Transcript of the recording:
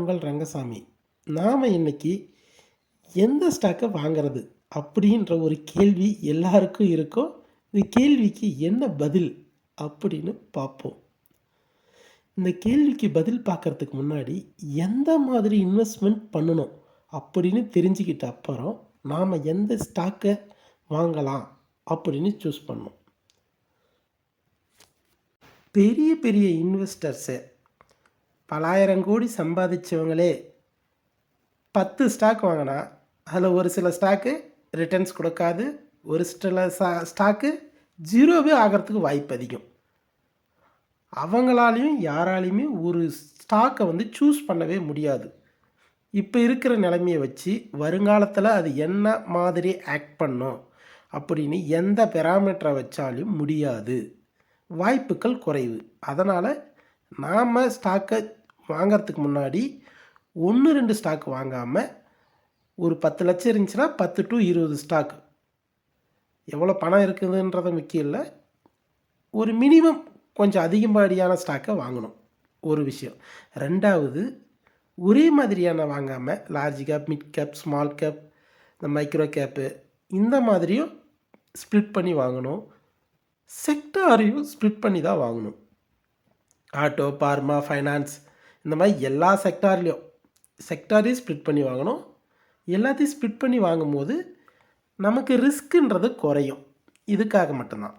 உங்கள் ரங்கசாமி. நாம் இன்னைக்கு எந்த ஸ்டாக்கை வாங்குறது அப்படின்ற ஒரு கேள்வி எல்லாருக்கும் இருக்கும். இந்த கேள்விக்கு என்ன பதில் அப்படின்னு பார்ப்போம். இந்த கேள்விக்கு பதில் பார்க்கறதுக்கு முன்னாடி எந்த மாதிரி இன்வெஸ்ட்மெண்ட் பண்ணணும் அப்படின்னு தெரிஞ்சுக்கிட்ட அப்புறம் நாம் எந்த ஸ்டாக்கை வாங்கலாம் அப்படின்னு சூஸ் பண்ணோம். பெரிய பெரிய இன்வெஸ்டர்ஸு பலாயிரம் கோடி சம்பாதிச்சவங்களே 10 ஸ்டாக் வாங்கினா அதில் ஒரு சில ஸ்டாக்கு ரிட்டர்ன்ஸ் கொடுக்காது, ஒரு சில ஸ்டாக்கு ஜீரோவே ஆகிறதுக்கு வாய்ப்பு அதிகம். அவங்களாலையும் யாராலையுமே ஒரு ஸ்டாக்கை சூஸ் பண்ணவே முடியாது. இப்போ இருக்கிற நிலைமையை வச்சு வருங்காலத்தில் அது என்ன மாதிரி ஆக்ட் பண்ணும் அப்படின்னு எந்த பெராமீட்டரை வச்சாலும் முடியாது, வாய்ப்புகள் குறைவு. அதனால் நாம் ஸ்டாக்கை வாங்கிறதுக்கு முன்னாடி 1-2 ஸ்டாக் வாங்காமல் ஒரு 10 லட்சம் இருந்துச்சுன்னா 10 to 20 ஸ்டாக், எவ்வளோ பணம் இருக்குதுன்றது முக்கியம் இல்லை, ஒரு மினிமம் கொஞ்சம் அதிகப்படியான ஸ்டாக்கை வாங்கணும் ஒரு விஷயம். ரெண்டாவது, ஒரே மாதிரியான வாங்காமல் large cap, mid cap, small cap, இந்த மைக்ரோ கேப்பு இந்த மாதிரியும் ஸ்ப்ளிட் பண்ணி வாங்கணும். செக்டாரையும் ஸ்ப்ளிட் பண்ணி தான் வாங்கணும். ஆட்டோ, பார்மா, ஃபைனான்ஸ் இந்த மாதிரி எல்லா செக்டாரையும் ஸ்ப்ளிட் பண்ணி வாங்கணும். எல்லாத்தையும் ஸ்ப்ளிட் பண்ணி வாங்கும்போது நமக்கு ரிஸ்க்குன்றது குறையும். இதுக்காக மட்டும்தான்.